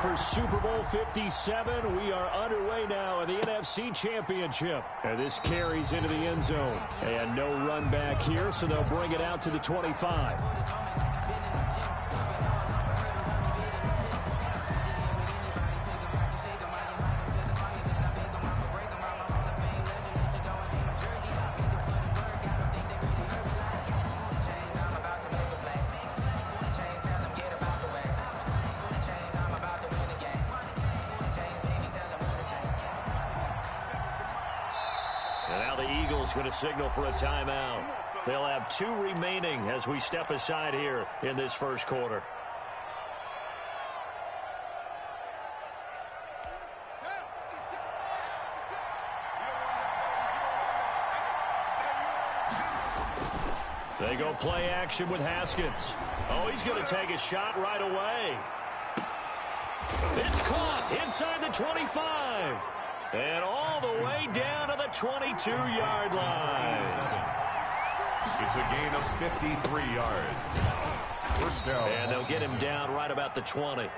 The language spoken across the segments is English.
for Super Bowl 57. We are underway now in the NFC Championship. And this carries into the end zone. And no run back here, so they'll bring it out to the 25. Going to signal for a timeout. They'll have 2 remaining as we step aside here in this first quarter. They go play action with Haskins. Oh, he's going to take a shot right away. It's caught inside the 25. And all the way down to the 22-yard line. It's a gain of 53 yards. First down. And they'll get him down right about the 20.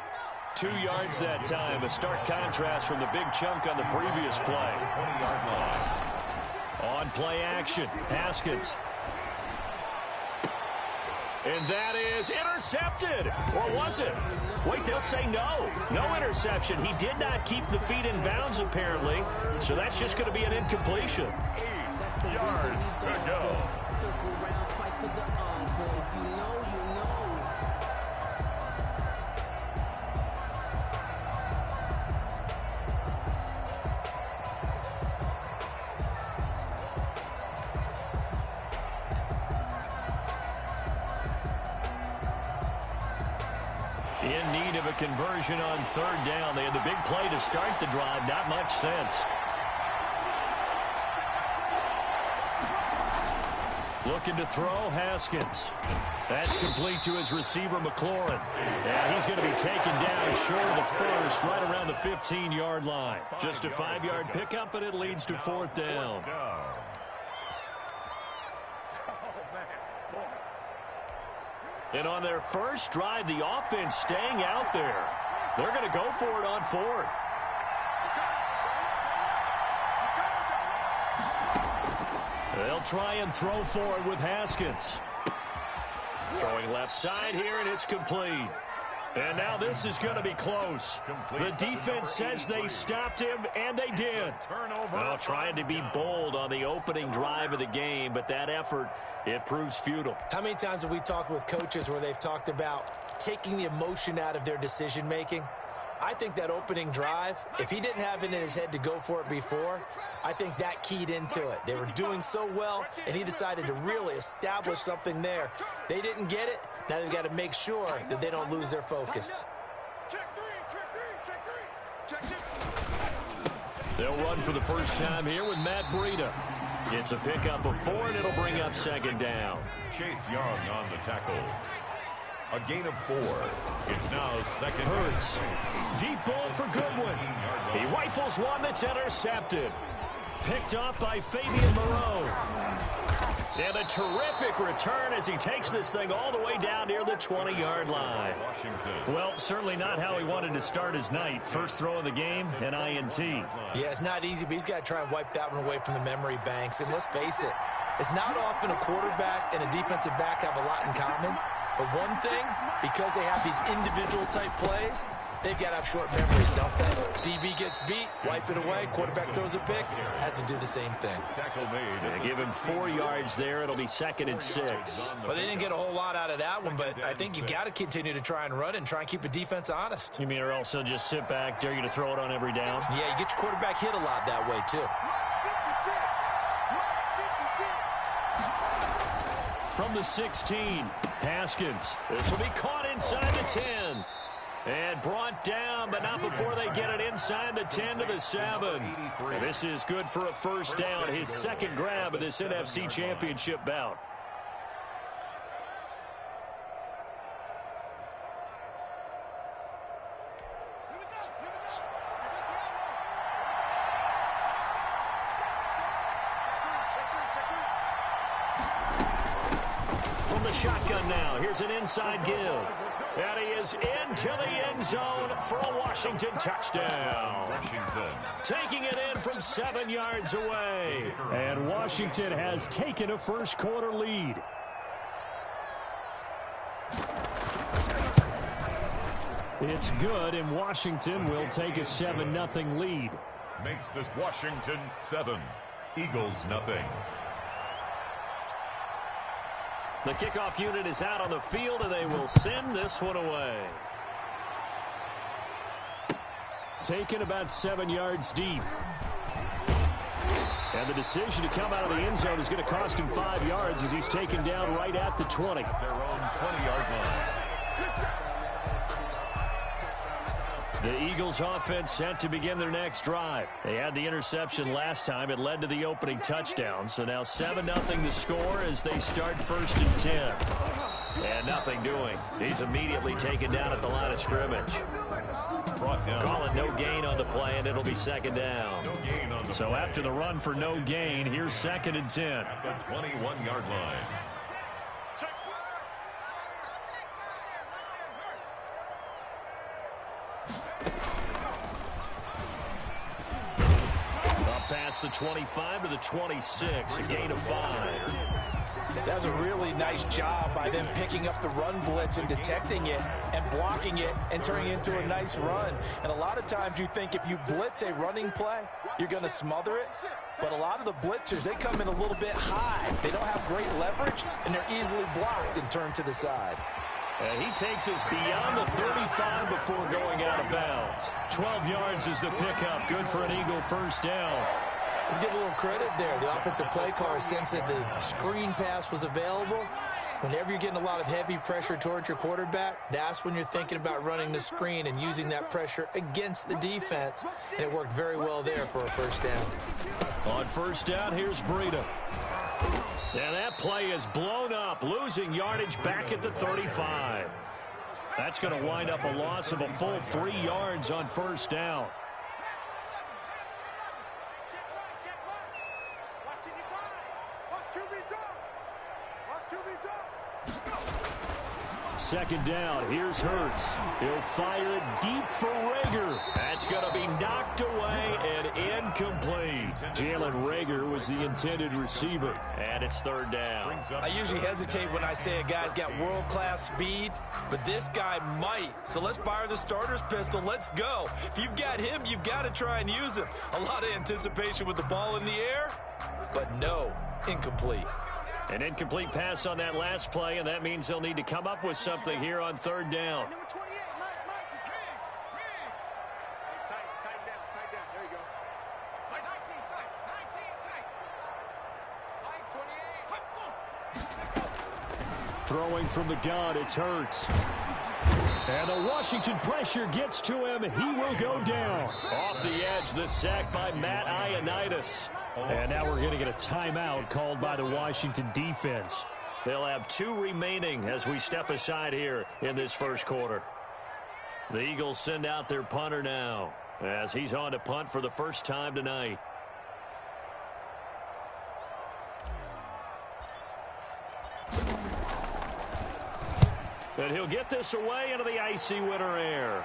2 yards that time. A stark contrast from the big chunk on the previous play. 20-yard line. On play action, Haskins. And that is intercepted. Or was it? Wait, they'll say no. No interception. He did not keep the feet in bounds, apparently. So that's just going to be an incompletion. 8 yards to go. Circle round twice for the encore. If you know, you know. In need of a conversion on 3rd down. They had the big play to start the drive. Not much sense. Looking to throw, Haskins. That's complete to his receiver, McLaurin. And he's going to be taken down short of the first, right around the 15-yard line. Just a 5-yard pickup, and it leads to 4th down. And on their first drive, the offense staying out there. They're going to go for it on 4th. They'll try and throw for it with Haskins. Throwing left side here, and it's complete. And now this is going to be close. The defense says they stopped him, and they did. Well, trying to be bold on the opening drive of the game, but that effort, it proves futile. How many times have we talked with coaches where they've talked about taking the emotion out of their decision-making? I think that opening drive, if he didn't have it in his head to go for it before, I think that keyed into it. They were doing so well, and he decided to really establish something there. They didn't get it. Now they've got to make sure that they don't lose their focus. They'll run for the first time here with Matt Breida. It's a pickup of 4, and it'll bring up 2nd down. Chase Young on the tackle. A gain of 4. It's now 2nd. Hurts. Deep ball for Goodwin. He rifles one that's intercepted. Picked off by Fabian Moreau. And a terrific return as he takes this thing all the way down near the 20-yard line. Washington. Well, certainly not how he wanted to start his night. First throw of the game, an INT. Yeah, it's not easy, but he's got to try and wipe that one away from the memory banks. And let's face it, it's not often a quarterback and a defensive back have a lot in common. But one thing, because they have these individual type plays, they've got to have short memories, don't they? DB gets beat, wipe it away, quarterback throws a pick, has to do the same thing. Tackle made. They give him 4 yards there. It'll be 2nd and 6. Well, they didn't get a whole lot out of that one, but I think you've got to continue to try and run and try and keep the defense honest. You mean, or else he'll just sit back, dare you to throw it on every down? Yeah, you get your quarterback hit a lot that way, too. From the 16, Haskins. This will be caught inside the 10. And brought down, but not before they get it inside the 10 to the 7. And this is good for a first down, his 2nd grab of this NFC Championship bout. From the shotgun now, here's an inside give. And he is into the end zone for a Washington touchdown. Washington. Taking it in from 7 yards away. And Washington has taken a first quarter lead. It's good, and Washington will take a 7-0 lead. Makes this Washington 7, Eagles nothing. The kickoff unit is out on the field, and they will send this one away. Taken about 7 yards deep. And the decision to come out of the end zone is going to cost him 5 yards as he's taken down right at the 20. Their own 20-yard line. The Eagles offense set to begin their next drive. They had the interception last time. It led to the opening touchdown. So now 7-0 to score as they start 1st and 10. And nothing doing. He's immediately taken down at the line of scrimmage. Brought down. Call it no gain on the play, and it'll be 2nd down. No gain on the So play. after the run for no gain, here's 2nd and 10. At the 21-yard line. Past the 25 to the 26, a gain of 5. That was a really nice job by them picking up the run blitz and detecting it and blocking it and turning it into a nice run. And a lot of times you think if you blitz a running play, you're going to smother it. But a lot of the blitzers, they come in a little bit high. They don't have great leverage, and they're easily blocked and turned to the side. And he takes us beyond the 35 before going out of bounds. 12 yards is the pickup. Good for an Eagle first down. Let's give a little credit there. The offensive play caller sensed that the screen pass was available. Whenever you're getting a lot of heavy pressure towards your quarterback, that's when you're thinking about running the screen and using that pressure against the defense. And it worked very well there for a first down. On first down, here's Breida. And that play is blown up, losing yardage back at the 35. That's going to wind up a loss of a full 3 yards on first down. Second down, here's Hurts. He'll fire it deep for Reagor. That's going to be knocked away and incomplete. Jalen Reagor was the intended receiver, and it's 3rd down. I usually hesitate when I say a guy's got world-class speed, but this guy might. So let's fire the starter's pistol. Let's go. If you've got him, you've got to try and use him. A lot of anticipation with the ball in the air, but no, incomplete. An incomplete pass on that last play, and that means they'll need to come up with something here on 3rd down. Throwing from the gun, it's Hurts. And the Washington pressure gets to him. He will go down. Off the edge, the sack by Matt Ioannidis. And now we're going to get a timeout called by the Washington defense. They'll have 2 remaining as we step aside here in this first quarter. The Eagles send out their punter now as he's on to punt for the first time tonight. And he'll get this away into the icy winter air.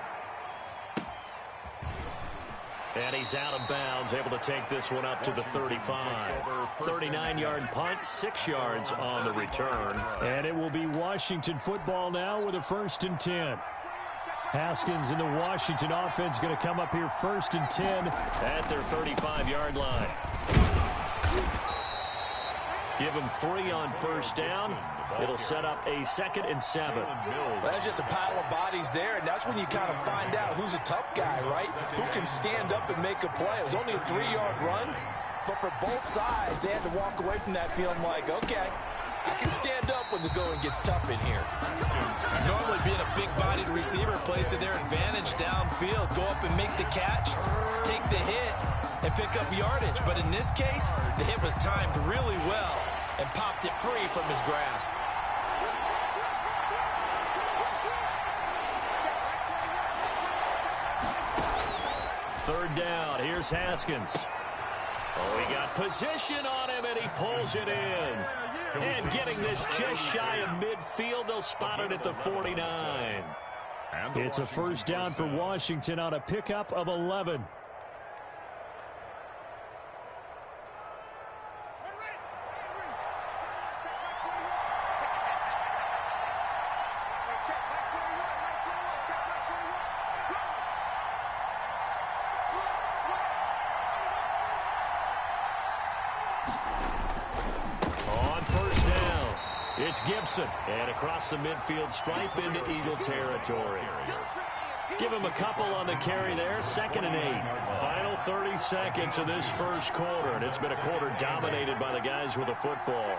And he's out of bounds, able to take this one up to the 35. 39-yard punt, 6 yards on the return. And it will be Washington football now with a 1st and 10. Haskins and the Washington offense going to come up here 1st and 10 at their 35-yard line. Give him 3 on first down. It'll set up a 2nd and 7. Well, that's just a pile of bodies there, and that's when you kind of find out who's a tough guy, right? Who can stand up and make a play. It was only a 3-yard run, but for both sides, they had to walk away from that feeling like, okay, I can stand up when the going gets tough in here. Normally being a big-bodied receiver plays to their advantage downfield. Go up and make the catch, take the hit, and pick up yardage. But in this case, the hit was timed really well and popped it free from his grasp. Third down, here's Haskins. Oh, he got position on him, and he pulls it in. And getting this just shy of midfield, they'll spot it at the 49. It's a first down for Washington on a pickup of 11. It's Gibson, and across the midfield stripe into Eagle territory. Give him a couple on the carry there, 2nd and 8. Final 30 seconds of this first quarter, and it's been a quarter dominated by the guys with the football.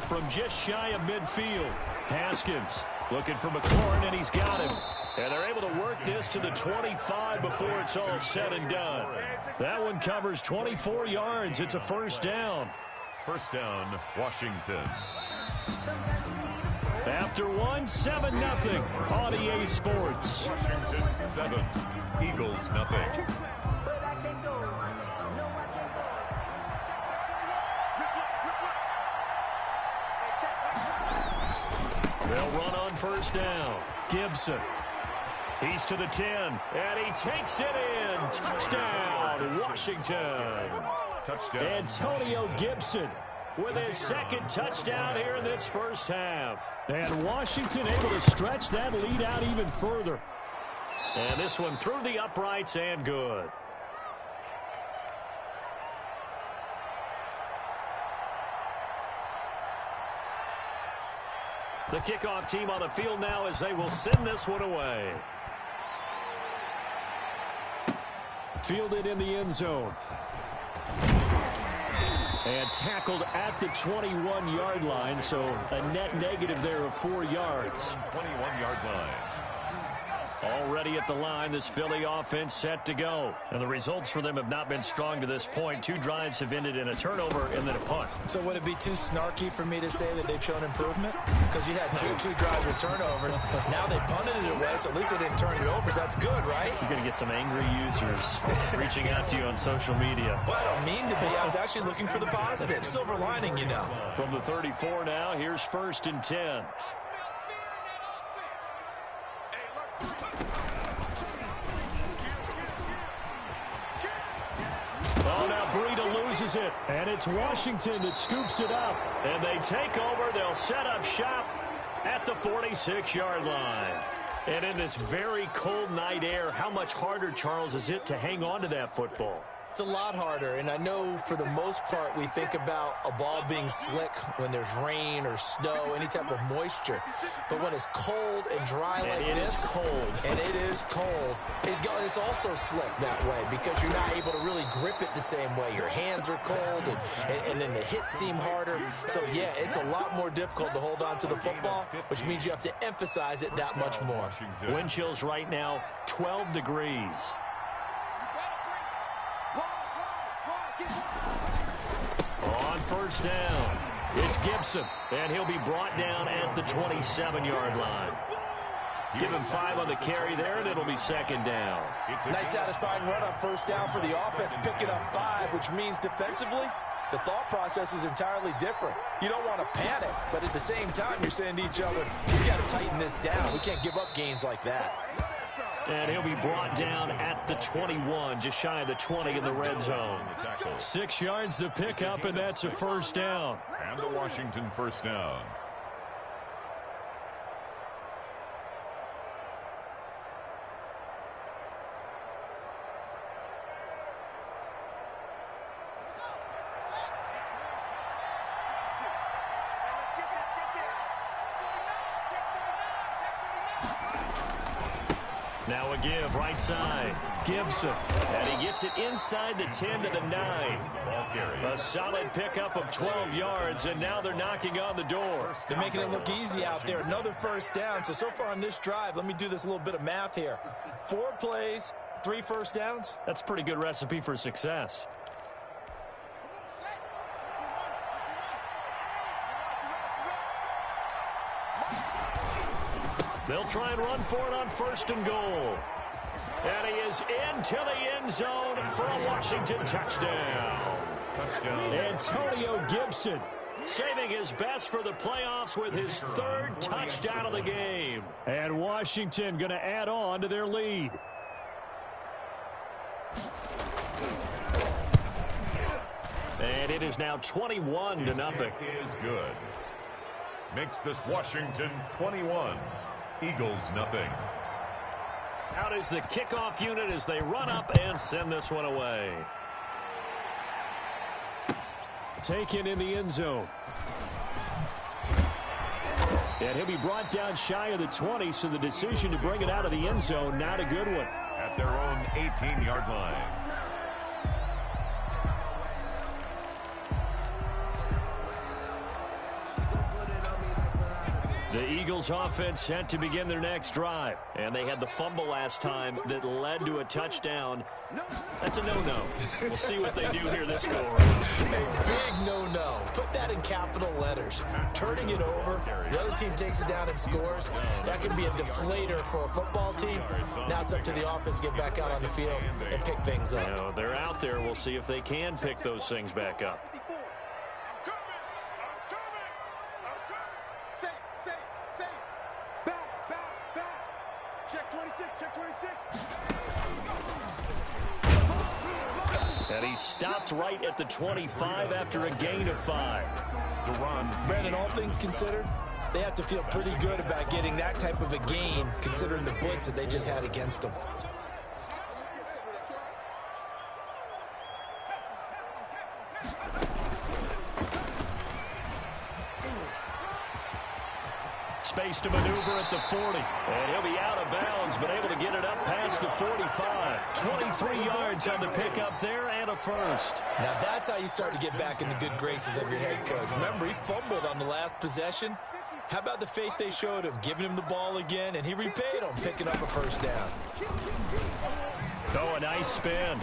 From just shy of midfield, Haskins looking for McLaurin, and he's got him. And they're able to work this to the 25 before it's all said and done. That one covers 24 yards. It's a first down. First down, Washington. After 7-0 on EA Sports. Washington 7, Eagles nothing. They'll run on first down. Gibson. He's to the 10, and he takes it in. Touchdown, Washington. Touchdown. Antonio Gibson with his second touchdown here in this first half. And Washington able to stretch that lead out even further. And this one through the uprights and good. The kickoff team on the field now as they will send this one away. Fielded in the end zone. And tackled at the 21-yard line, so a net negative there of 4 yards. 21-yard line. Already at the line, this Philly offense set to go. And the results for them have not been strong to this point. 2 drives have ended in a turnover and then a punt. So would it be too snarky for me to say that they've shown improvement? Because you had two drives with turnovers. Now they punted it away, so at least they didn't turn it over. So that's good, right? You're going to get some angry users reaching out to you on social media. Well, I don't mean to be. I was actually looking for the positive. Silver lining, you know. From the 34 now, here's 1st and 10. Oh, now Breida loses it, and it's Washington that scoops it up. And they take over. They'll set up shop at the 46-yard line. And in this very cold night air, how much harder, Charles, is it to hang on to that football? It's a lot harder, and I know for the most part we think about a ball being slick when there's rain or snow, any type of moisture. But when it's cold and dry like this, and it is cold, it's also slick that way because you're not able to really grip it the same way. Your hands are cold, and then the hits seem harder. So, yeah, it's a lot more difficult to hold on to the football, which means you have to emphasize it that much more. Wind chills right now, 12 degrees. On first down, it's Gibson, and he'll be brought down at the 27-yard line. Give him 5 on the carry there, and it'll be 2nd down. Nice satisfying run on first down for the offense, picking up 5, which means defensively, the thought process is entirely different. You don't want to panic, but at the same time, you're saying to each other, we got to tighten this down. We can't give up gains like that. And he'll be brought down at the 21, just shy of the 20 in the red zone. 6 yards to pick up, and that's a first down. And the Washington first down. Now a give, right side. Gibson. And he gets it inside the 10 to the 9. Ball carry. A solid pickup of 12 yards, and now they're knocking on the door. They're making it look easy out there. Another first down. So far on this drive, let me do this little bit of math here. 4 plays, 3 first downs. That's a pretty good recipe for success. They'll try and run for it on 1st and goal. And he is into the end zone for a Washington touchdown. Antonio Gibson saving his best for the playoffs with his 3rd touchdown of the game. And Washington going to add on to their lead. And it is now 21-0. Is good. Makes this Washington 21. Eagles nothing. Out is the kickoff unit as they run up and send this one away. Taken in the end zone. And he'll be brought down shy of the 20, so the decision to bring it out of the end zone, not a good one. At their own 18-yard line. The Eagles offense set to begin their next drive. And they had the fumble last time that led to a touchdown. That's a no-no. We'll see what they do here this go around. A big no-no. Put that in capital letters. Turning it over, the other team takes it down and scores. That can be a deflator for a football team. Now it's up to the offense to get back out on the field and pick things up. You know, they're out there. We'll see if they can pick those things back up. And he stopped right at the 25 after a gain of 5. Brandon, all things considered, they have to feel pretty good about getting that type of a gain considering the blitz that they just had against them. Space to maneuver at the 40. And he'll be out of bounds, but able to get it up past the 45. 23 yards on the pickup there and a first. Now that's how you start to get back in the good graces of your head coach. Remember, he fumbled on the last possession. How about the faith they showed him, giving him the ball again, and he repaid him, picking up a first down. Oh, a nice spin.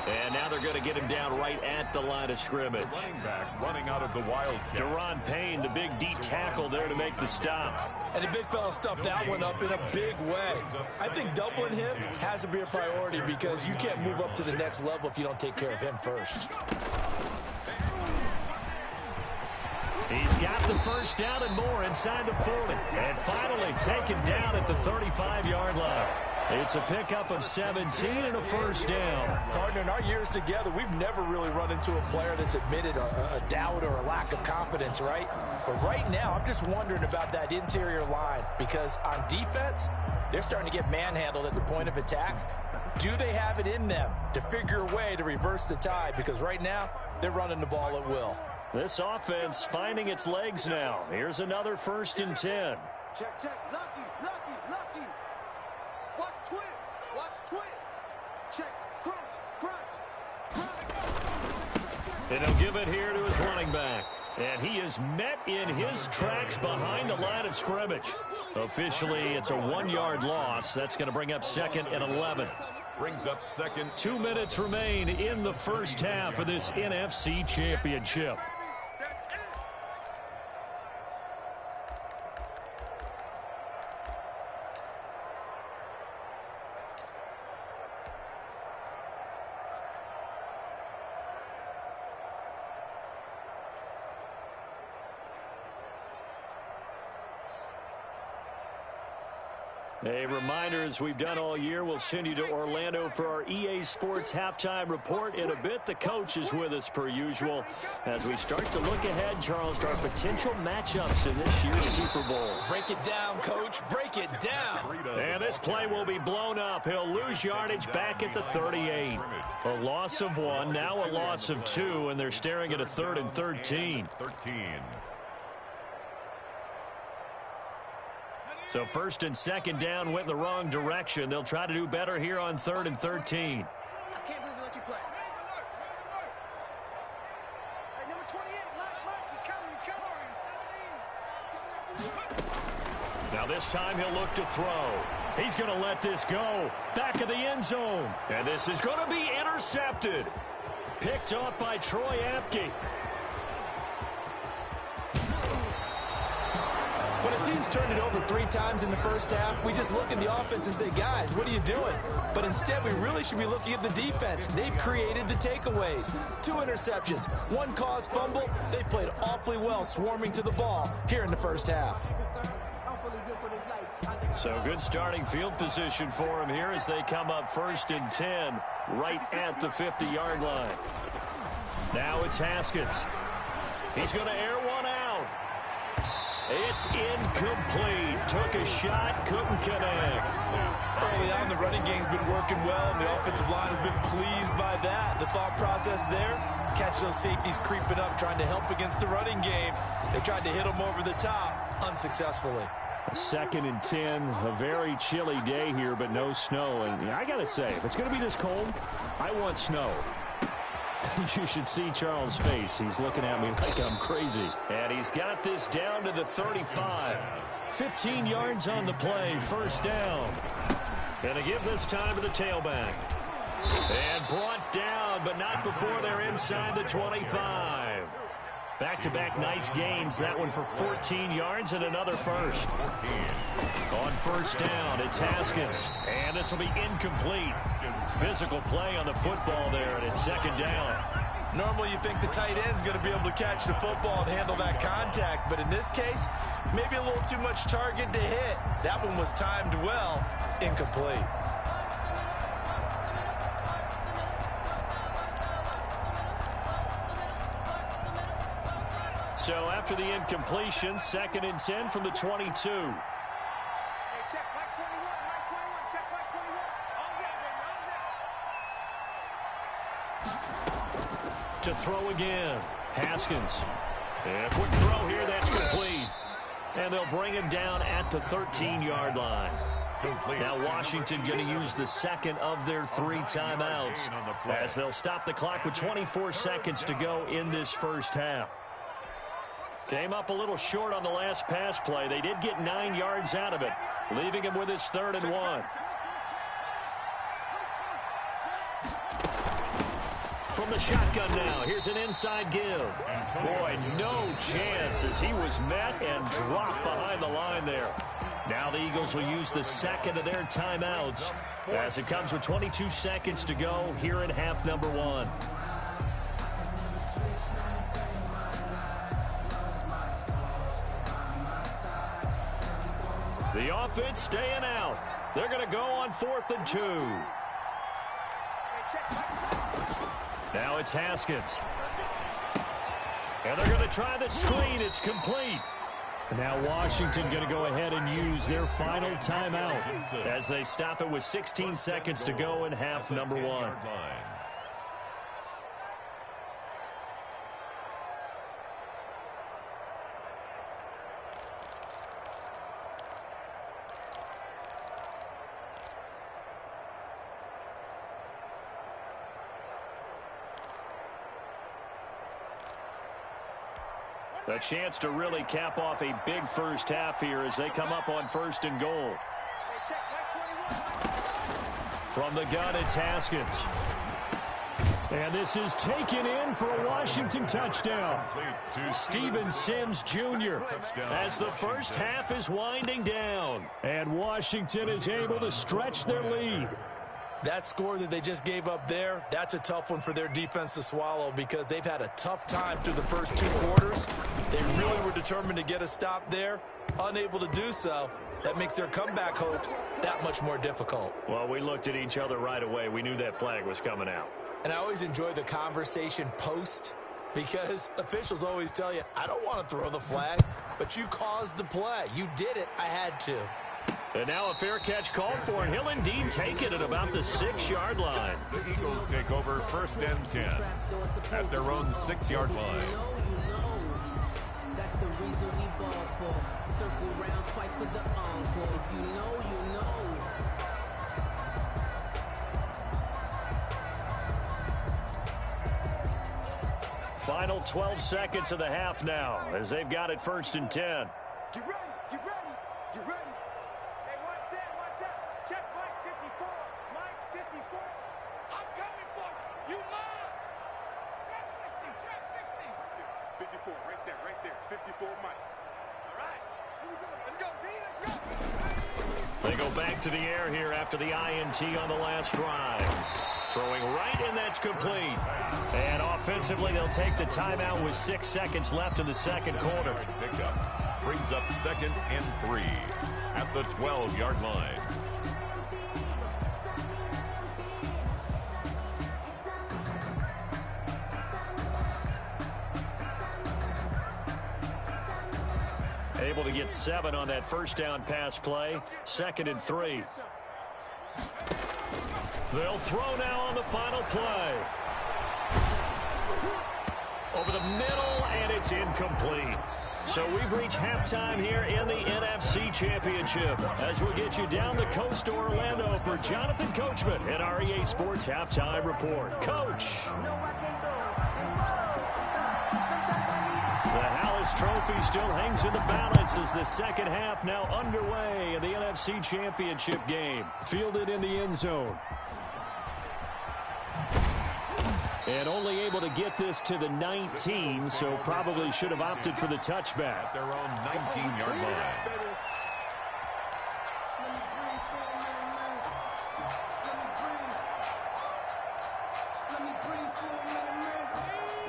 And now they're going to get him down right at the line of scrimmage. Running back running out of the Wildcat. Deron Payne, the big D tackle there to make the stop. And the big fella stuffed that one up in a big way. I think doubling him has to be a priority because you can't move up to the next level if you don't take care of him first. He's got the first down and more inside the 40. And finally taken down at the 35-yard line. It's a pickup of 17 and a first down. Partner, in our years together, we've never really run into a player that's admitted a doubt or a lack of confidence, right? But right now, I'm just wondering about that interior line because on defense, they're starting to get manhandled at the point of attack. Do they have it in them to figure a way to reverse the tide? Because right now, they're running the ball at will. This offense finding its legs now. Here's another 1st and 10. Check, check. Lucky. Watch twins. Check, crunch. And he'll give it here to his running back. And he is met in his tracks behind the line of scrimmage. Officially, it's a 1-yard loss. That's going to bring up 2nd and 11. Brings up 2nd. 2 minutes remain in the first half of this NFC Championship. A reminder, as we've done all year, we'll send you to Orlando for our EA Sports halftime report. In a bit, the coach is with us per usual. As we start to look ahead, Charles, to our potential matchups in this year's Super Bowl. Break it down, coach. Break it down. And this play will be blown up. He'll lose yardage back at the 38. A loss of 1, now a loss of 2, and they're staring at a 3rd and 13. So 1st and 2nd down went in the wrong direction. They'll try to do better here on 3rd and 13. I can't believe they let you play. Hey, number 28, he's coming. Now this time he'll look to throw. He's going to let this go. Back of the end zone. And this is going to be intercepted. Picked off by Troy Apke. When a team's turned it over 3 times in the first half. We just look at the offense and say, guys, what are you doing? But instead, we really should be looking at the defense. They've created the takeaways. 2 interceptions, 1 caused fumble. They played awfully well swarming to the ball here in the first half. So good starting field position for him here as they come up 1st and 10 right at the 50-yard line. Now it's Haskins. He's going to air one out. It's incomplete. Took a shot, couldn't connect. Early on, the running game's been working well, and the offensive line has been pleased by that. The thought process there, catch those safeties creeping up, trying to help against the running game. They tried to hit them over the top, unsuccessfully. 2nd and 10, a very chilly day here, but no snow. And I got to say, if it's going to be this cold, I want snow. You should see Charles' face. He's looking at me like I'm crazy. And he's got this down to the 35. 15 yards on the play, 1st down. Going to give this time to the tailback. And brought down, but not before they're inside the 25. Back-to-back nice gains. That one for 14 yards and another first. On 1st down, it's Haskins. And this will be incomplete. Physical play on the football there, and it's 2nd down. Normally you think the tight end's going to be able to catch the football and handle that contact, but in this case, maybe a little too much target to hit. That one was timed well, incomplete. So after the incompletion, 2nd and 10 from the 22. Hey, check Mike 21, Mike 21, check Mike 21. All day, baby, all day. To throw again, Haskins. And a quick throw here, that's complete. And they'll bring him down at the 13-yard line. Now Washington going to use the 2nd of their 3 timeouts as they'll stop the clock with 24 seconds to go in this first half. Came up a little short on the last pass play. They did get 9 yards out of it, leaving him with his 3rd and 1. From the shotgun now, here's an inside give. Boy, no chance as he was met and dropped behind the line there. Now the Eagles will use the 2nd of their timeouts as it comes with 22 seconds to go here in half number 1. The offense staying out. They're going to go on 4th and 2. Now it's Haskins. And they're going to try the screen. It's complete. And now Washington going to go ahead and use their final timeout as they stop it with 16 seconds to go in half number 1. A chance to really cap off a big first half here as they come up on 1st and goal. From the gun, it's Haskins. And this is taken in for a Washington touchdown. Steven Sims Jr. as the first half is winding down. And Washington is able to stretch their lead. That score that they just gave up there, that's a tough one for their defense to swallow because they've had a tough time through the first 2 quarters. They really were determined to get a stop there, unable to do so. That makes their comeback hopes that much more difficult. Well, we looked at each other right away. We knew that flag was coming out. And I always enjoy the conversation post because officials always tell you, I don't want to throw the flag, but you caused the play. You did it. I had to. And now a fair catch called for, and he'll indeed take it at about the 6-yard line. The Eagles take over 1st and 10 at their own 6-yard line. That's the reason we ball for. Circle round twice for the encore. If you know, you know. Final 12 seconds of the half now as they've got it 1st and 10. Get ready, get ready, get ready. Hey, one set. Check Mike 54, Mike 54. I'm coming for you, mine. Trap 60, 54, right there, 54 Mike. All right, Let's go, D. Let's go. They go back to the air here after the INT on the last drive. Throwing right, and that's complete. And offensively, they'll take the timeout with 6 seconds left in the second quarter. Pickup brings up 2nd and 3 at the 12-yard line. Able to get 7 on that first down pass play. 2nd and 3. They'll throw now on the final play. Over the middle, and it's incomplete. So we've reached halftime here in the NFC Championship as we'll get you down the coast to Orlando for Jonathan Coachman and our EA Sports Halftime Report. Coach. The Hallis Trophy still hangs in the balance as the second half now underway in the NFC Championship game. Fielded in the end zone. And only able to get this to the 19, so probably should have opted for the touchback. At their own 19-yard line.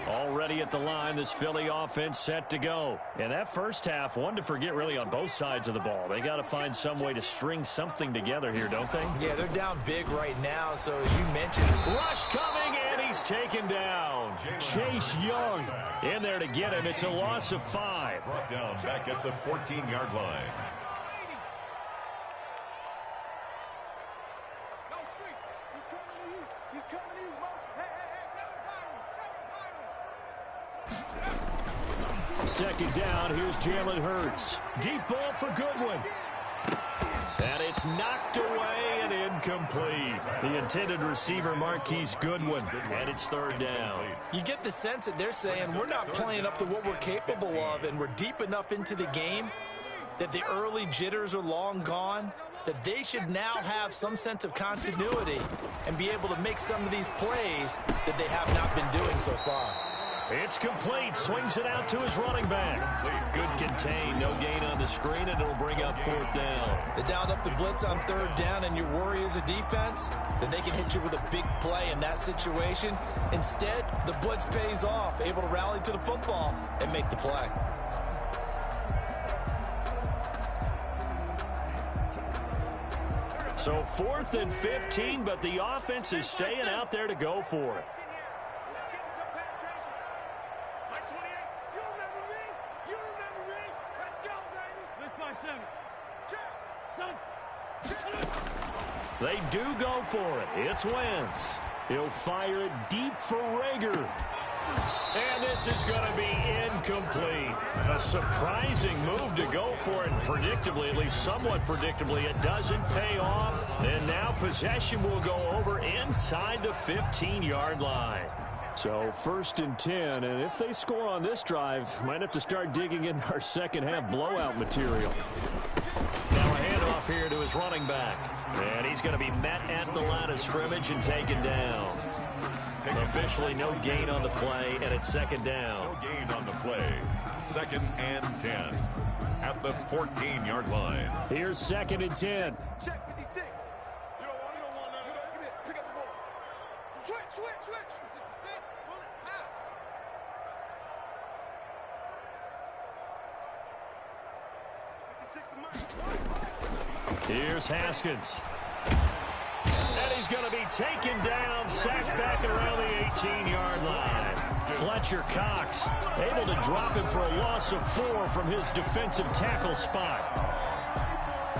Already at the line, this Philly offense set to go. And that first half, one to forget really on both sides of the ball. They got to find some way to string something together here, don't they? Yeah, they're down big right now, so as you mentioned. Rush coming, and he's taken down. Chase Young in there to get him. It's a loss of 5. Brought down back at the 14-yard line. No street. He's coming to you. He's coming to you. Motion. Hey, hey, hey. Second down, here's Jalen Hurts. Deep ball for Goodwin. And it's knocked away and incomplete. The intended receiver, Marquise Goodwin. And it's 3rd down. You get the sense that they're saying we're not playing up to what we're capable of, and we're deep enough into the game that the early jitters are long gone, that they should now have some sense of continuity and be able to make some of these plays that they have not been doing so far. It's complete. Swings it out to his running back. Good contain. No gain on the screen, and it'll bring up 4th down. They dialed up the blitz on 3rd down, and your worry as a defense that they can hit you with a big play in that situation. Instead, the blitz pays off, able to rally to the football and make the play. So 4th and 15, but the offense is staying out there to go for it. They do go for it. It's Wentz. He'll fire it deep for Rager. And this is going to be incomplete. A surprising move to go for it. Predictably, at least somewhat predictably, it doesn't pay off. And now possession will go over inside the 15-yard line. So 1st and 10, and if they score on this drive, might have to start digging in our second half blowout material. Now a handoff here to his running back. And he's going to be met at the line of scrimmage and taken down. Officially no gain on the play, and it's 2nd down. No gain on the play. 2nd and 10 at the 14-yard line. Here's 2nd and 10. Check 56. You don't want that. Give it. Pick up the ball. Switch. 66. Pull it. How? Here's Haskins. And he's going to be taken down, sacked back around the 18-yard line. Fletcher Cox able to drop him for a loss of 4 from his defensive tackle spot.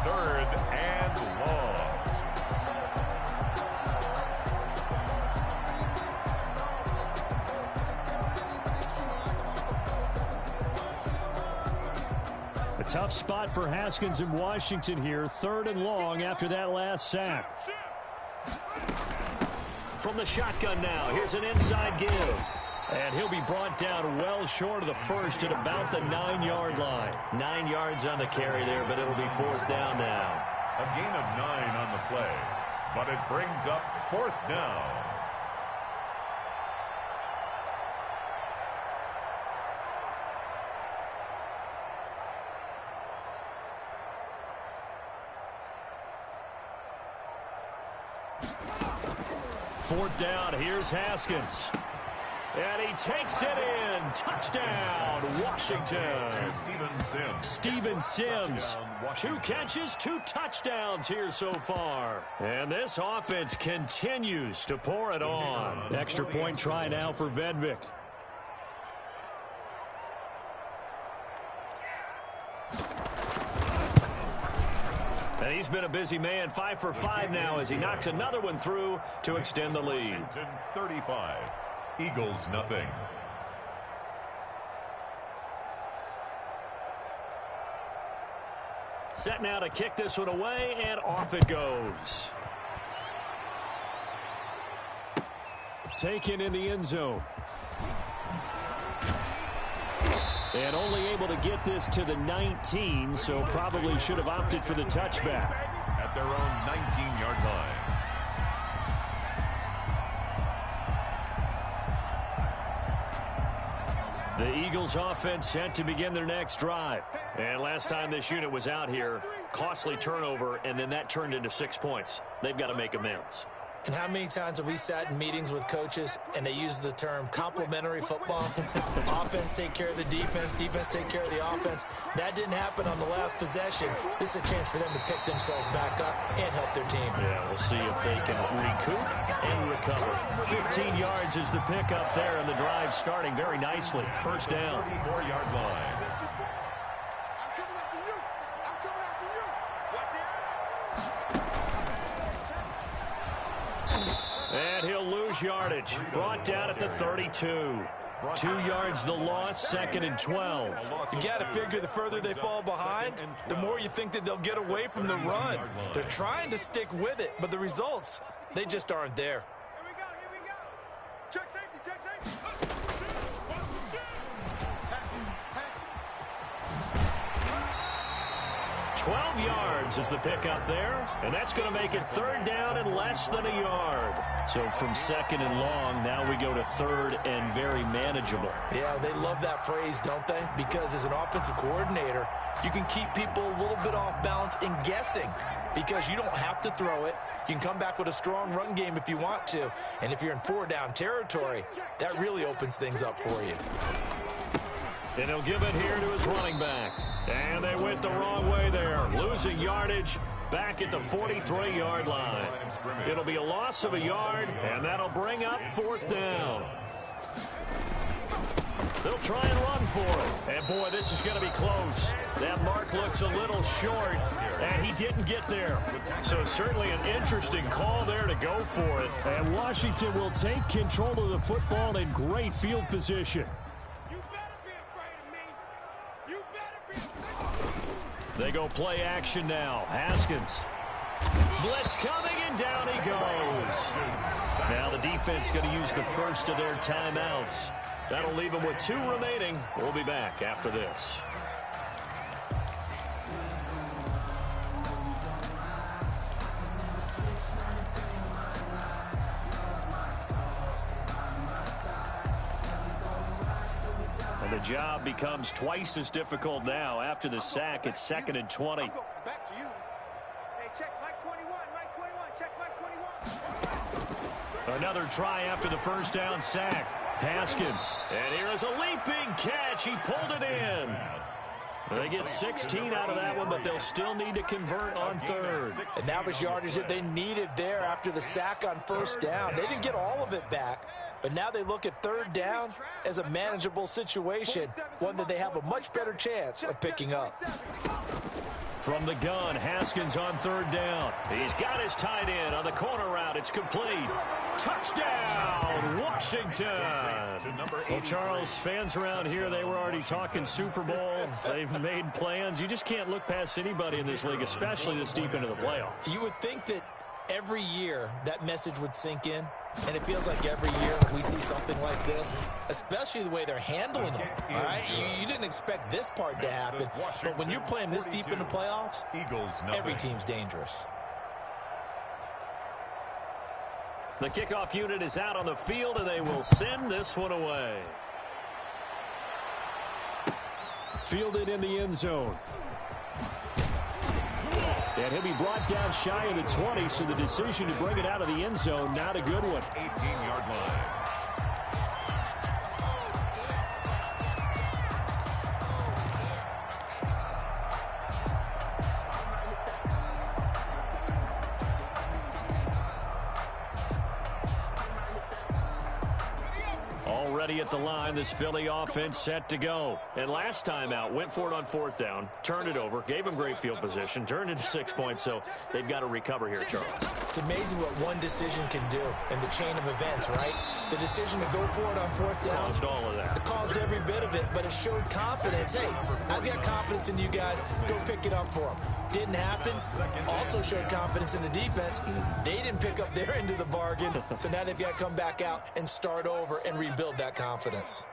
3rd and long. A tough spot for Haskins in Washington here. 3rd and long after that last sack. From the shotgun now, here's an inside give. And he'll be brought down well short of the first at about the 9-yard line. 9 yards on the carry there, but it'll be 4th down now. A gain of 9 on the play, but it brings up 4th down. 4th down. Here's Haskins. And he takes it in. Touchdown, Washington. Steven Sims. 2 catches, 2 touchdowns here so far. And this offense continues to pour it on. Extra point try now for Vedvik. And he's been a busy man, 5 for 5 now as he knocks another one through to extend the lead. Washington 35, Eagles nothing. Set now to kick this one away, and off it goes. Taken in the end zone. And only able to get this to the 19, so probably should have opted for the touchback. At their own 19-yard line. The Eagles offense set to begin their next drive. And last time this unit was out here, costly turnover, and then that turned into 6 points. They've got to make amends. And how many times have we sat in meetings with coaches and they use the term complementary football? Offense take care of the defense, defense take care of the offense. That didn't happen on the last possession. This is a chance for them to pick themselves back up and help their team. Yeah, we'll see if they can recoup and recover. 15 yards is the pickup there, and the drive starting very nicely. 1st down. 34-yard line. I'm coming after you. I'm coming after you. Watch the And he'll lose yardage. Brought down at the 32. 2 yards the loss, 2nd and 12. You got to figure the further they fall behind, the more you think that they'll get away from the run. They're trying to stick with it, but the results, they just aren't there. Here we go. Here we go. Check safety. Check safety. 12 yards is the pickup there, and that's going to make it 3rd down and less than a yard. So from 2nd and long, now we go to 3rd and very manageable. Yeah, they love that phrase, don't they? Because as an offensive coordinator, you can keep people a little bit off balance and guessing because you don't have to throw it. You can come back with a strong run game if you want to. And if you're in 4-down territory, that really opens things up for you. And he'll give it here to his running back. And they went the wrong way there, losing yardage back at the 43-yard line. It'll be a loss of a yard, and that'll bring up 4th down. They'll try and run for it. And, boy, this is going to be close. That mark looks a little short, and he didn't get there. So certainly an interesting call there to go for it. And Washington will take control of the football in great field position. They go play action now. Haskins. Blitz coming, and down he goes. Now the defense going to use the first of their timeouts. That'll leave them with 2 remaining. We'll be back after this. And the job becomes twice as difficult now. After the sack, it's 2nd and 20. I'll go back to you. Hey, check Mike 21. Mike 21. Check Mike 21. Another try after the 1st down sack. Haskins. And here is a leaping catch. He pulled it in. They get 16 out of that one, but they'll still need to convert on 3rd. And that was yardage that they needed there after the sack on 1st down. They didn't get all of it back, but now they look at 3rd down as a manageable situation, one that they have a much better chance of picking up. From the gun, Haskins on 3rd down. He's got his tight end on the corner route. It's complete. Touchdown, Washington. Well, Charles, fans around here, they were already talking Super Bowl. They've made plans. You just can't look past anybody in this league, especially this deep into the playoffs. You would think that every year that message would sink in, and it feels like every year we see something like this, especially the way they're handling them. All right, you didn't expect this part to happen, but when you're playing this deep in the playoffs, every team's dangerous. The kickoff unit is out on the field, and they will send this one away. Fielded in the end zone. And he'll be brought down shy of the 20, so the decision to bring it out of the end zone, not a good one. 18-yard line. Already at the line, this Philly offense set to go. And last time out, went for it on 4th down, turned it over, gave them great field position, turned into 6 points, so they've got to recover here, Charles. It's amazing what one decision can do in the chain of events, right? The decision to go for it on 4th down. Caused all of that. It caused every bit of it, but it showed confidence. Hey, I've got confidence in you guys. Go pick it up for them. Didn't happen. Also showed confidence in the defense. They didn't pick up their end of the bargain, so now they've got to come back out and start over and rebuild that confidence.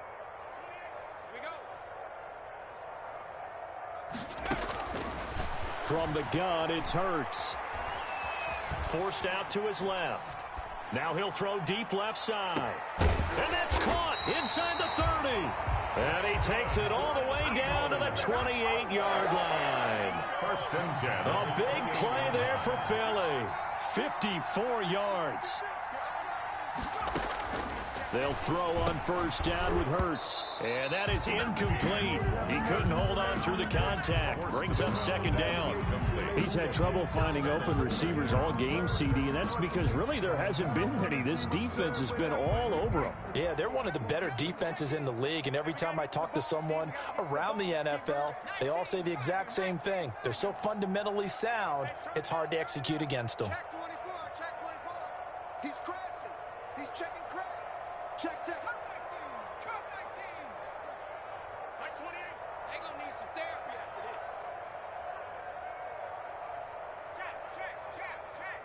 From the gun, it's Hurts. Forced out to his left. Now he'll throw deep left side. And that's caught inside the 30. And he takes it all the way down to the 28-yard line. 1st and 10. A big play there for Philly. 54 yards. They'll throw on 1st down with Hurts. And that is incomplete. He couldn't hold on through the contact. Brings up 2nd down. He's had trouble finding open receivers all game, CD, and that's because really there hasn't been many. This defense has been all over them. Yeah, they're one of the better defenses in the league, and every time I talk to someone around the NFL, they all say the exact same thing. They're so fundamentally sound, it's hard to execute against them. Check 24, check 24. He's crashing. He's checking crash. Check, check. Cut 19, cut 19. Like 28. They gonna need some therapy after this. Check, check, check, check.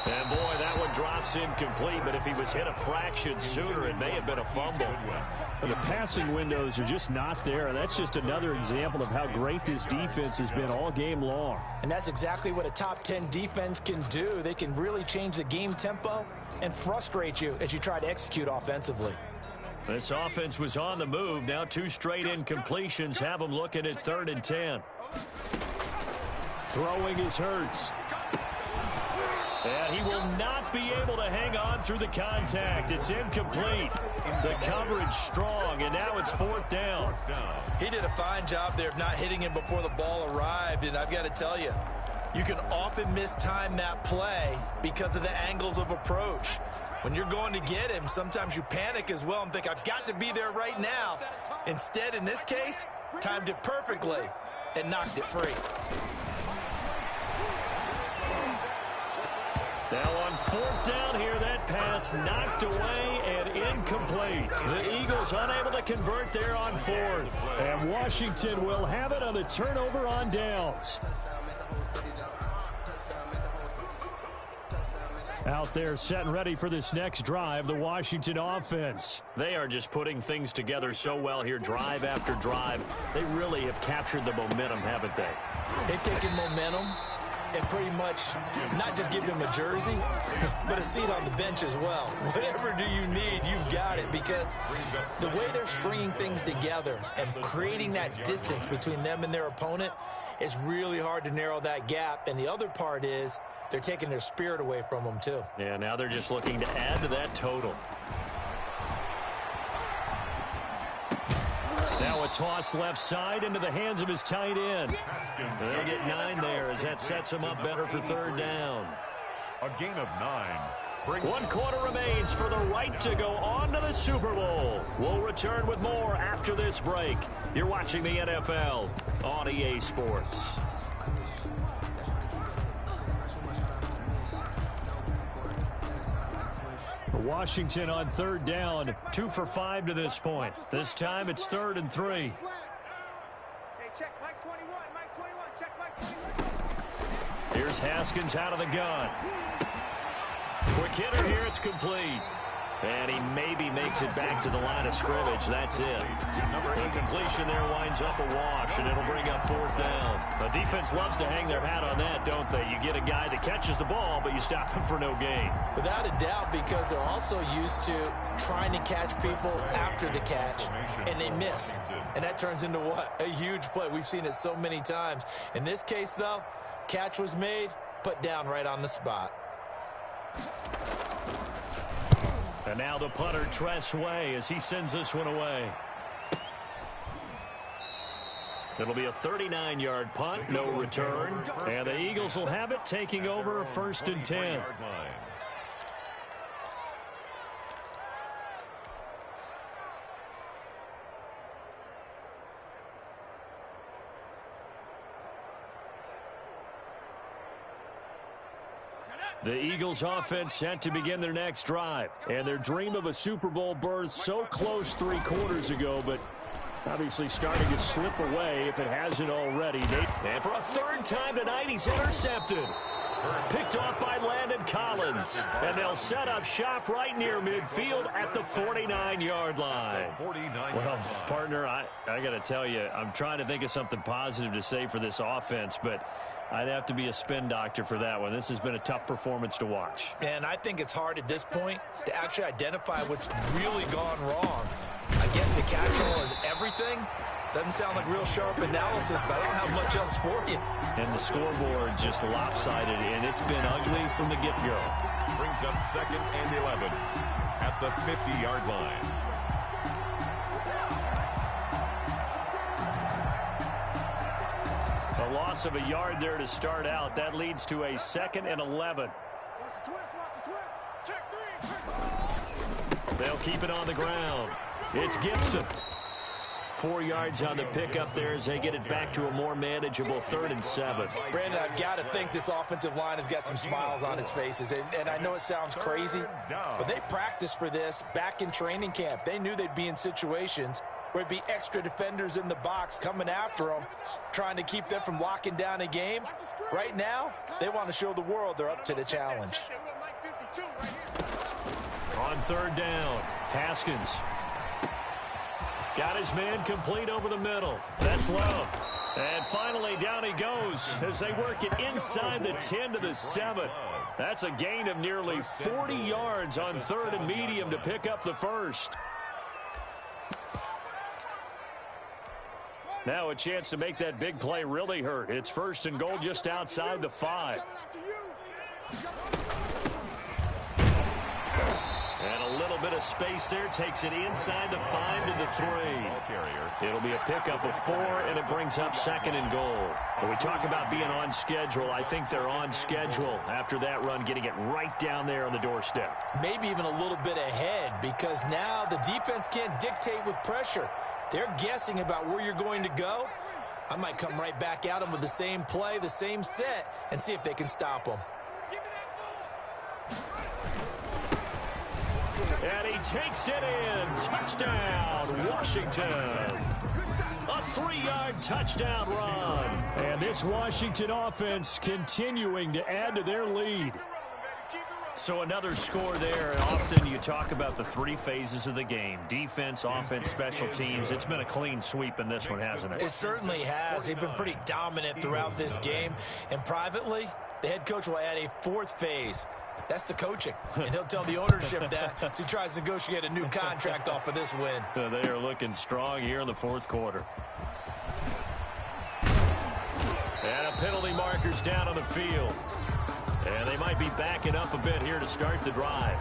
And boy, that one drops incomplete, but if he was hit a fraction sooner, it may have been a fumble. The passing windows are just not there. That's just another example of how great this defense has been all game long. And that's exactly what a top 10 defense can do. They can really change the game tempo and frustrate you as you try to execute offensively. This offense was on the move. Now 2 straight incompletions have them looking at 3rd and 10. Throwing is Hurts. And he will not be able to hang on through the contact. It's incomplete. The coverage strong, and now it's 4th down. He did a fine job there of not hitting him before the ball arrived, and I've got to tell you, you can often mistime that play because of the angles of approach. When you're going to get him, sometimes you panic as well and think, I've got to be there right now. Instead, in this case, timed it perfectly and knocked it free. Now on 4th down here, that pass knocked away and incomplete. The Eagles unable to convert there on 4th. And Washington will have it on the turnover on downs. Out there set and ready for this next drive, the Washington offense. They are just putting things together so well here, drive after drive. They really have captured the momentum, haven't they? They've taken momentum and pretty much not just give him a jersey, but a seat on the bench as well. Whatever do you need, you've got it, because the way they're stringing things together and creating that distance between them and their opponent is really hard to narrow that gap. And the other part is they're taking their spirit away from them, too. Yeah, now they're just looking to add to that total. Now a toss left side into the hands of his tight end. They'll get 9 there as that sets him up better for 3rd down. A gain of 9. 1 quarter remains for the right to go on to the Super Bowl. We'll return with more after this break. You're watching the NFL on EA Sports. Washington on 3rd down, 2 for 5 to this point. This time it's 3rd and 3. Hey, check Mike 21, Mike 21, check Mike 21. Here's Haskins out of the gun. Quick hitter here, it's complete. And he maybe makes it back to the line of scrimmage. That's it. The completion there winds up a wash, and it'll bring up 4th down. The defense loves to hang their hat on that, don't they? You get a guy that catches the ball, but you stop him for no gain. Without a doubt, because they're also used to trying to catch people after the catch, and they miss. And that turns into what? A huge play. We've seen it so many times. In this case, though, catch was made, put down right on the spot. And now the punter, Tress Way, as he sends this one away. It'll be a 39-yard punt, no return. And the Eagles will have it, taking over 1st and 10. The Eagles offense set to begin their next drive. And their dream of a Super Bowl berth so close 3 quarters ago, but obviously starting to slip away if it hasn't already. And for a 3rd time tonight, he's intercepted. Picked off by Landon Collins. And they'll set up shop right near midfield at the 49-yard line. Well, partner, I got to tell you, I'm trying to think of something positive to say for this offense, but I'd have to be a spin doctor for that one. This has been a tough performance to watch. And I think it's hard at this point to actually identify what's really gone wrong. I guess the catch-all is everything. Doesn't sound like real sharp analysis, but I don't have much else for you. And the scoreboard just lopsided, and it's been ugly from the get-go. Brings up 2nd and 11 at the 50-yard line. A loss of a yard there to start out. That leads to a 2nd and 11. They'll keep it on the ground. It's Gibson. 4 yards on the pickup there as they get it back to a more manageable 3rd and 7. Brandon, I've got to think this offensive line has got some smiles on its faces. And I know it sounds crazy, but they practiced for this back in training camp. They knew they'd be in situations where it'd be extra defenders in the box coming after them, trying to keep them from locking down a game. Right now, they want to show the world they're up to the challenge. On 3rd down, Haskins. Got his man complete over the middle. That's Love. And finally, down he goes as they work it inside the 10 to the 7. That's a gain of nearly 40 yards on 3rd and medium to pick up the 1st. Now a chance to make that big play really hurt. It's 1st and goal just outside the 5. And a little bit of space there. Takes it inside the 5 to the 3. It'll be a pickup of 4, and it brings up 2nd and goal. When we talk about being on schedule, I think they're on schedule after that run, getting it right down there on the doorstep. Maybe even a little bit ahead, because now the defense can't dictate with pressure. They're guessing about where you're going to go. I might come right back at them with the same play, the same set, and see if they can stop them. And he takes it in. Touchdown, Washington. A 3-yard touchdown run. And this Washington offense continuing to add to their lead. So another score there. Often you talk about the 3 phases of the game. Defense, offense, special teams. It's been a clean sweep in this one, hasn't it? It certainly has. They've been pretty dominant throughout this game. And privately, the head coach will add a 4th phase. That's the coaching. And he'll tell the ownership that as he tries to negotiate a new contract off of this win. They are looking strong here in the 4th quarter. And a penalty marker's down on the field. And they might be backing up a bit here to start the drive.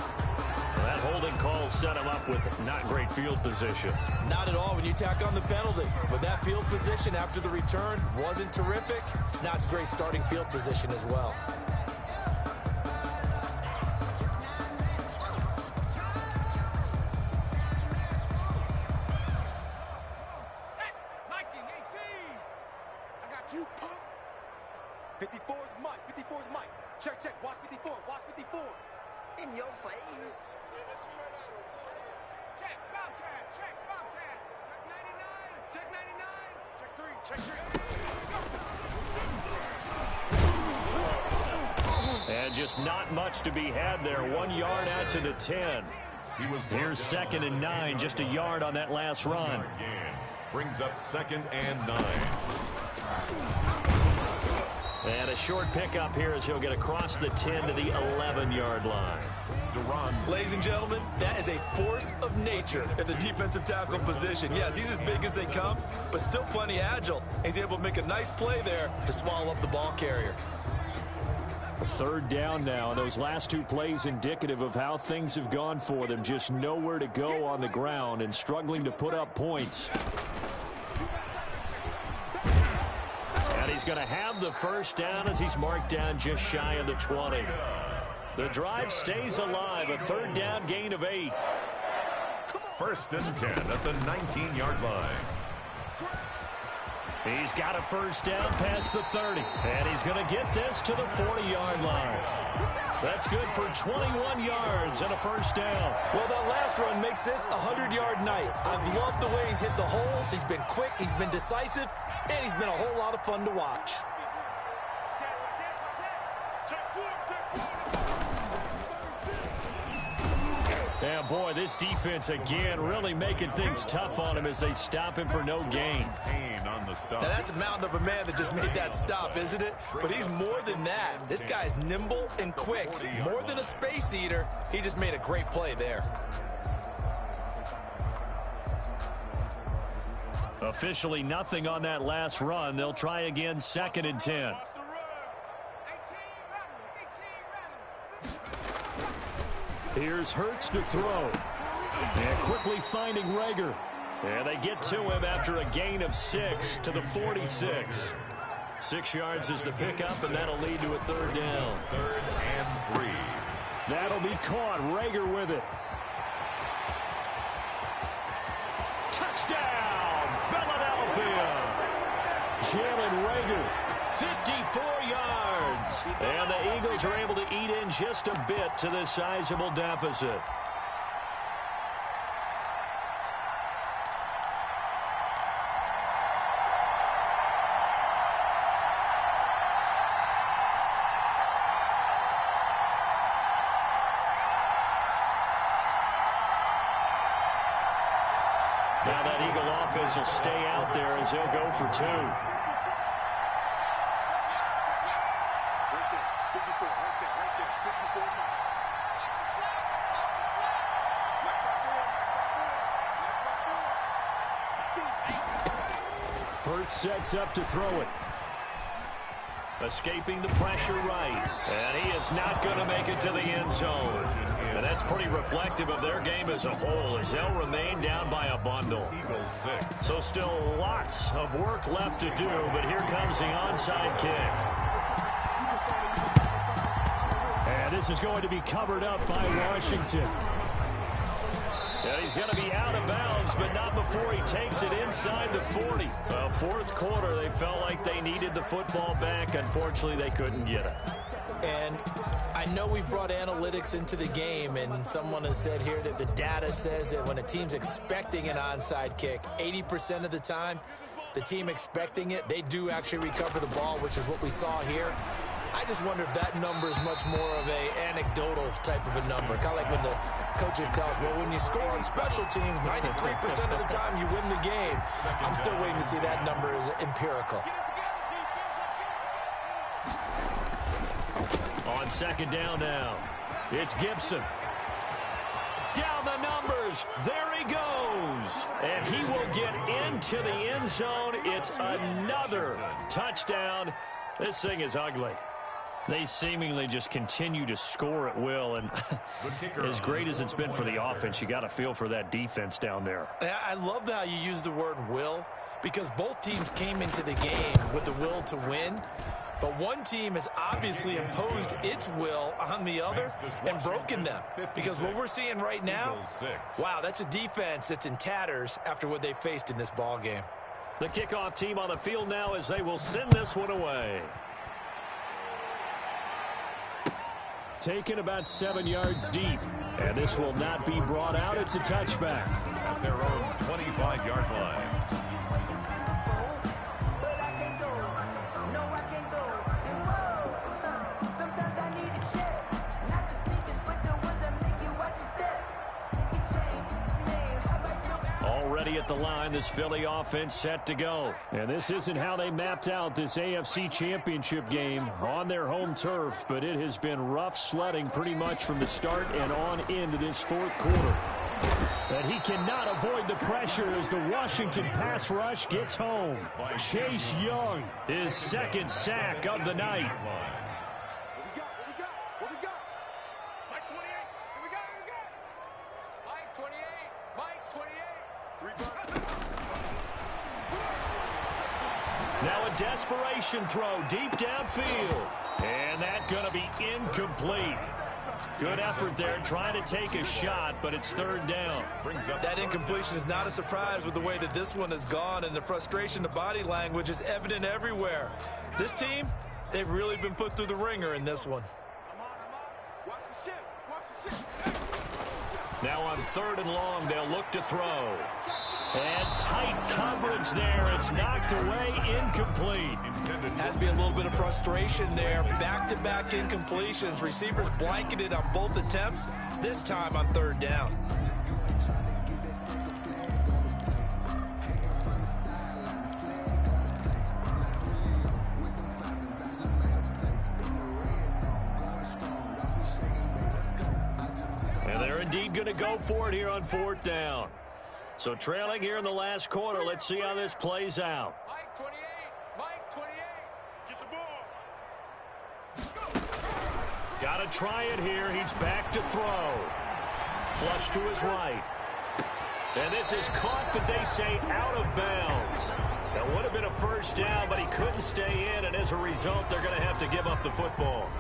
That holding call set them up with not great field position. Not at all when you tack on the penalty. But that field position after the return wasn't terrific. It's not a great starting field position as well. You punk. 54 is Mike. 54 is Mike. Check, check. Watch 54. Watch 54. In your face. Check, Bobcat. Check, Bobcat. Check 99. Check 99. Check 3. Check 3. And just not much to be had there. 1 yard out to the 10. Here's 2nd and 9, just a yard on that last run. Brings up 2nd and 9. And a short pickup here as he'll get across the 10 to the 11-yard line. Ladies and gentlemen, that is a force of nature at the defensive tackle position. Yes, he's as big as they come, but still plenty agile. He's able to make a nice play there to swallow up the ball carrier. 3rd down now. Those last 2 plays indicative of how things have gone for them. Just nowhere to go on the ground and struggling to put up points. And he's going to have the 1st down as he's marked down just shy of the 20. The drive stays alive. A 3rd down gain of 8. 1st and 10 at the 19-yard line. He's got a 1st down past the 30. And he's going to get this to the 40-yard line. That's good for 21 yards and a 1st down. Well, that last run makes this a 100-yard night. I've loved the way he's hit the holes. He's been quick, he's been decisive, and he's been a whole lot of fun to watch. Yeah, boy, this defense again really making things tough on him as they stop him for no gain. Now, that's a mountain of a man that just made that stop, isn't it? But he's more than that. This guy's nimble and quick. More than a space eater, he just made a great play there. Officially nothing on that last run. They'll try again, 2nd and 10. Here's Hurts to throw. And quickly finding Rager. And they get to him after a gain of 6 to the 46. 6 yards is the pickup, and that'll lead to a 3rd down. 3rd and 3. That'll be caught. Rager with it. Touchdown, Philadelphia. Jalen Rager, 54 yards. And the Eagles are able to eat in just a bit to this sizable deficit. Now that Eagle offense will stay out there as they'll go for 2. Hurts sets up to throw it. Escaping the pressure right. And he is not going to make it to the end zone. And that's pretty reflective of their game as a whole as they'll remain down by a bundle. So still lots of work left to do, but here comes the onside kick. And this is going to be covered up by Washington. And he's going to be out of bounds, but not before he takes it inside the 40. Well, 4th quarter, they felt like they needed the football back. Unfortunately, they couldn't get it. And I know we've brought analytics into the game, and someone has said here that the data says that when a team's expecting an onside kick, 80% of the time, the team expecting it, they do actually recover the ball, which is what we saw here. I just wonder if that number is much more of a anecdotal type of a number. Kind of like when the coaches tell us, well, when you score on special teams, 93% of the time you win the game. I'm still waiting to see that number as empirical. On 2nd down now, it's Gibson. Down the numbers. There he goes. And he will get into the end zone. It's another touchdown. This thing is ugly. They seemingly just continue to score at will, and as great as it's been for the offense, you got to feel for that defense down there. I love how you use the word will, because both teams came into the game with the will to win, but one team has obviously imposed its will on the other and broken them, because what we're seeing right now, wow, that's a defense that's in tatters after what they faced in this ball game. The kickoff team on the field now as they will send this one away. Taken about 7 yards deep. And this will not be brought out. It's a touchback. At their own 25-yard line. But I can't go. No, I can't go. And whoa, sometimes I need a check. Not the sneakers, but the ones that make you watch your step. already at the line. This Philly offense set to go. And this isn't how they mapped out this AFC Championship game on their home turf, but it has been rough sledding pretty much from the start and on into this fourth quarter. But he cannot avoid the pressure as the Washington pass rush gets home. Chase Young, his second sack of the night. What we got? Mike 28. Here we go. Mike 28. Mike 28. 3 Now a desperation throw deep downfield. And that's going to be incomplete. Good effort there trying to take a shot, but it's third down. That incompletion is not a surprise with the way that this one has gone, and the frustration, the body language is evident everywhere. This team, they've really been put through the ringer in this one. Watch the shift. Now on third and long, they'll look to throw. And tight coverage there. It's knocked away, incomplete. Has to be a little bit of frustration there. Back-to-back incompletions. Receivers blanketed on both attempts, this time on third down. And they're indeed going to go for it here on fourth down. So trailing here in the last quarter. Let's see how this plays out. Mike 28. Mike 28. Get the ball. Got to try it here. He's back to throw. Flush to his right. And this is caught, but they say out of bounds. That would have been a first down, but he couldn't stay in, and as a result, they're going to have to give up the football.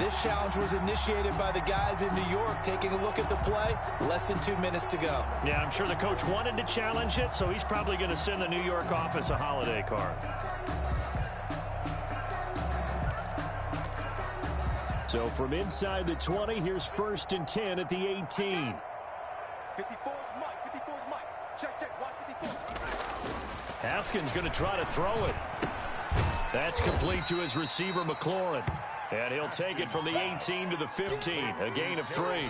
This challenge was initiated by the guys in New York. Taking a look at the play, less than 2 minutes to go. Yeah, I'm sure the coach wanted to challenge it, so he's probably going to send the New York office a holiday card. So from inside the 20, here's 1st and 10 at the 18. 54 is Mike. 54 is Mike. Check. Watch 54. Haskins going to try to throw it. That's complete to his receiver, McLaurin. And he'll take it from the 18 to the 15, a gain of 3.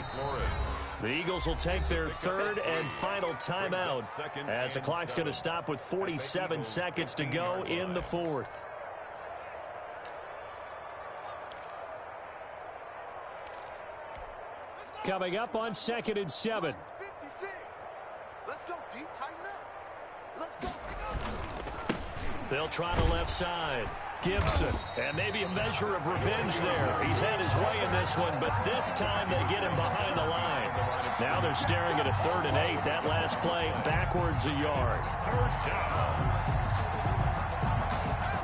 The Eagles will take their third and final timeout as the clock's going to stop with 47 seconds to go in the fourth. Coming up on 2nd and 7. 56. Let's go, D. Tighten up. Let's go. They'll try the left side. Gibson, and maybe a measure of revenge there. He's had his way in this one, but this time they get him behind the line. Now they're staring at a 3rd and 8. That last play backwards a yard.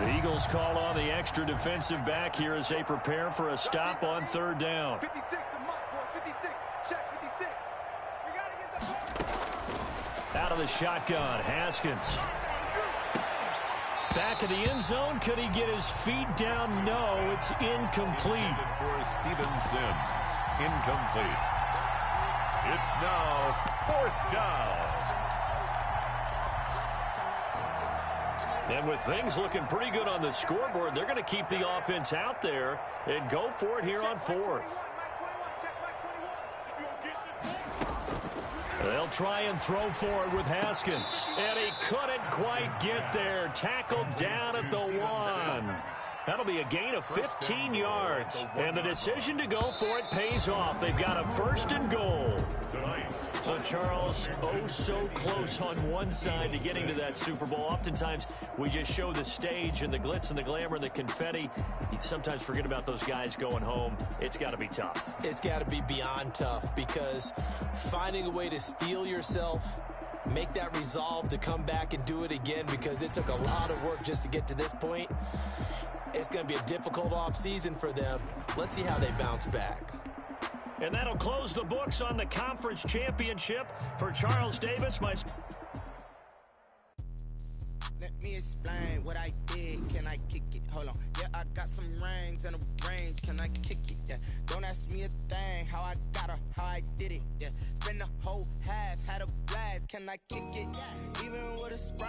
The Eagles call on the extra defensive back here as they prepare for a stop on 3rd down. 56 to Mike, boys. 56. Check 56. We got to get the ball. Out of the shotgun, Haskins. Back of the end zone. Could he get his feet down? No, it's incomplete. For Steven Sims, incomplete. It's now 4th down. And with things looking pretty good on the scoreboard, they're going to keep the offense out there and go for it here on 4th. They'll try and throw for it with Haskins. And he couldn't quite get there. Tackled down at the 1. That'll be a gain of 15 yards. And the decision to go for it pays off. They've got a 1st and goal. So, Charles, oh so close on one side to getting to that Super Bowl. Oftentimes, we just show the stage and the glitz and the glamour and the confetti. You sometimes forget about those guys going home. It's got to be tough. It's got to be beyond tough, because finding a way to steel yourself, make that resolve to come back and do it again, because it took a lot of work just to get to this point. It's going to be a difficult offseason for them. Let's see how they bounce back. And that'll close the books on the conference championship for Charles Davis. Let me explain what I did. Can I kick it? Hold on. Yeah, I got some rings and a range. Can I kick it? Yeah. Don't ask me a thing. How I got her, how I did it. Yeah. Spend the whole half, had a blast. Can I kick it? Even with a sprite.